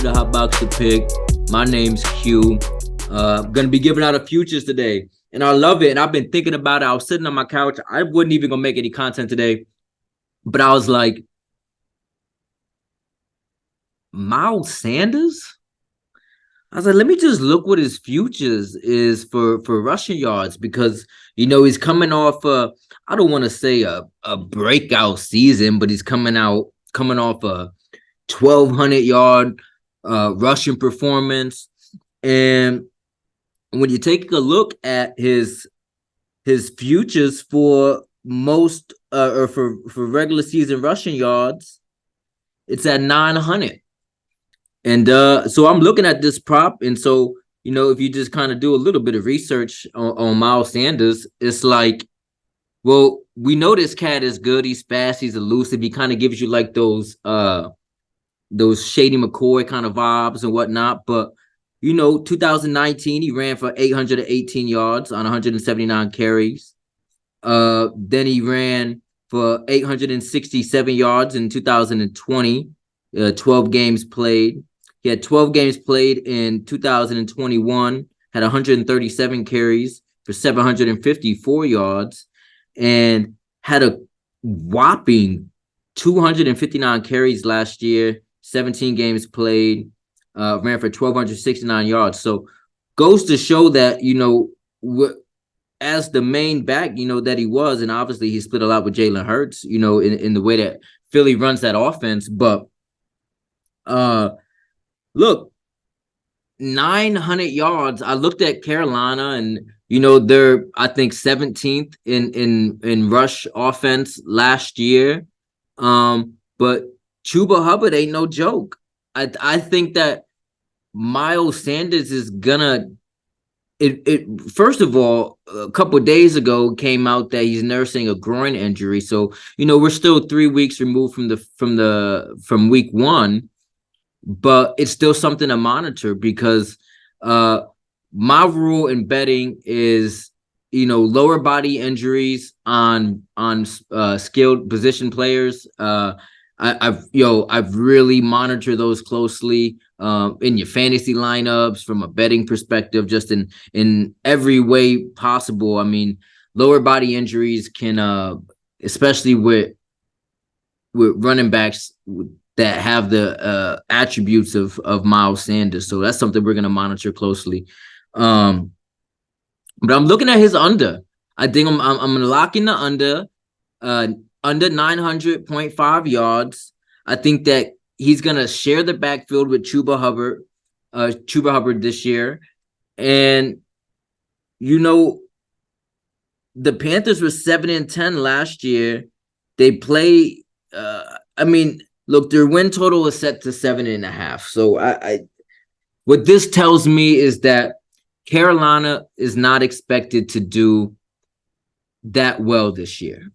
to the Hot Box to Pick. My name's Q. I'm gonna be giving out a futures today, and I love it. And I've been thinking about it. I was sitting on my couch. I wasn't even gonna make any content today, but I was like, Miles Sanders. I was like, let me just look what his futures is for rushing yards because he's coming off I don't want to say a breakout season, but he's coming off a 1,200-yard rushing performance. And when you take a look at his futures for most or for regular season rushing yards, it's at 900. And so I'm looking at this prop, and so if you just kind of do a little bit of research on Miles Sanders, it's like, well, we know this cat is good. He's fast. He's elusive. He kind of gives you like those Shady McCoy kind of vibes and whatnot. But 2019, he ran for 818 yards on 179 carries. Then he ran for 867 yards in 2020. 12 games played. He had 12 games played in 2021, had 137 carries for 754 yards, and had a whopping 259 carries last year, 17 games played, ran for 1,269 yards. So goes to show that, as the main back, that he was, and obviously he split a lot with Jalen Hurts, in the way that Philly runs that offense. But look, 900 yards. I looked at Carolina, and they're, I think, 17th in rush offense last year. But Chuba Hubbard ain't no joke. I think that Miles Sanders is gonna. It first of all, a couple of days ago came out that he's nursing a groin injury. So we're still 3 weeks removed from week one. But it's still something to monitor because my rule in betting is, lower body injuries on skilled position players. I've really monitored those closely in your fantasy lineups from a betting perspective, just in every way possible. I mean, lower body injuries can, especially with running backs that have the attributes of Miles Sanders. So that's something we're going to monitor closely. But I'm looking at his under. I think I'm locking the under 900.5 yards. I think that he's going to share the backfield with Chuba Hubbard this year. And, the Panthers were 7-10 last year. They play, look, their win total is set to 7.5. So what this tells me is that Carolina is not expected to do that well this year.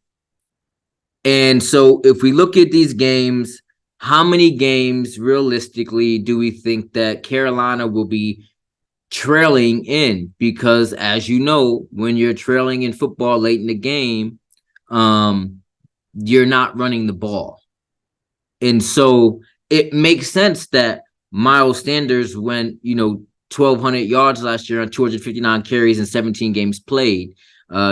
And so if we look at these games, how many games realistically do we think that Carolina will be trailing in? Because as you know, when you're trailing in football late in the game, you're not running the ball. And so it makes sense that Miles Sanders went, 1,200 yards last year on 259 carries and 17 games played.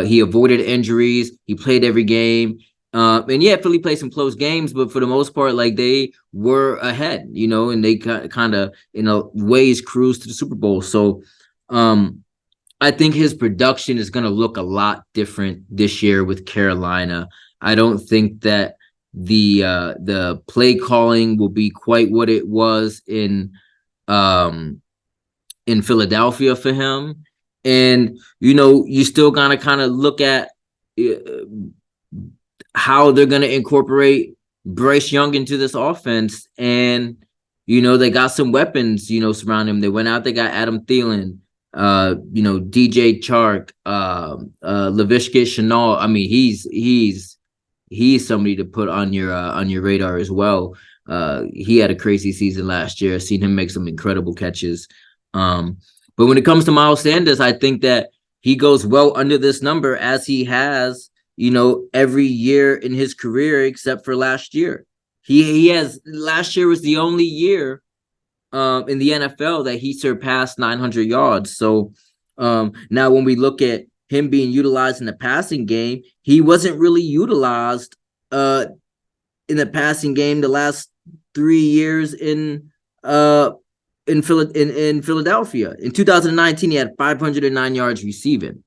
He avoided injuries. He played every game. And yeah, Philly played some close games, but for the most part, like, they were ahead, and they kind of, ways cruised to the Super Bowl. So I think his production is going to look a lot different this year with Carolina. I don't think that the play calling will be quite what it was in Philadelphia for him. And you still gotta kind of look at how they're going to incorporate Bryce Young into this offense. And they got some weapons surrounding him. They went out, they got Adam Thielen, DJ Chark, Laviska Shenault. I mean, he's somebody to put on your radar as well. He had a crazy season last year. I've seen him make some incredible catches. But when it comes to Miles Sanders, I think that he goes well under this number, as he has, every year in his career except for last year. He has, last year was the only year in the NFL that he surpassed 900 yards. So now when we look at him being utilized in the passing game, he wasn't really utilized in the passing game the last 3 years in Philadelphia. In 2019, he had 509 yards receiving.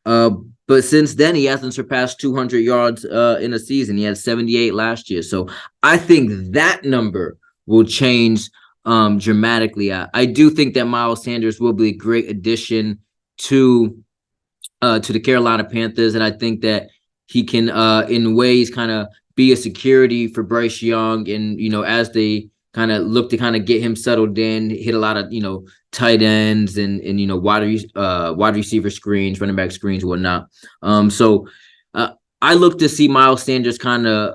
But since then, he hasn't surpassed 200 yards in a season. He had 78 last year. So I think that number will change dramatically. I do think that Miles Sanders will be a great addition to the Carolina Panthers, and I think that he can, in ways, kind of be a security for Bryce Young, and as they kind of look to kind of get him settled in, hit a lot of tight ends and wide receiver screens, running back screens, whatnot. So I look to see Miles Sanders kind of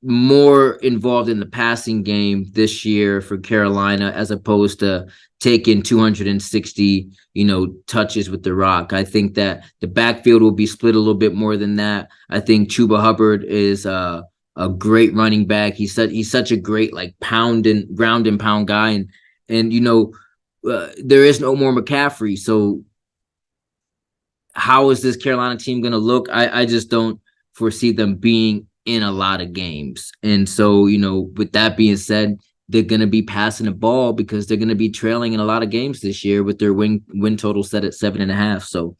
more involved in the passing game this year for Carolina, as opposed to taking 260 touches with the rock. I think that the backfield will be split a little bit more than that. I think Chuba Hubbard is a great running back. He's such a great ground and pound guy, and there is no more McCaffrey. So how is this Carolina team going to look? I just don't foresee them being in a lot of games. And so, with that being said, they're going to be passing the ball because they're going to be trailing in a lot of games this year with their win total set at 7.5. So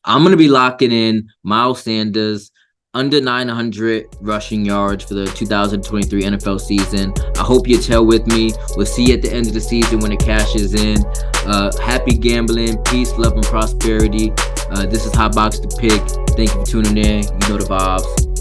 I'm going to be locking in Miles Sanders under 900 rushing yards for the 2023 NFL season. I hope you tell with me. We'll see you at the end of the season when it cashes in. Happy gambling, peace, love, and prosperity. This is Hot Box to Pick. Thank you for tuning in. You know the vibes.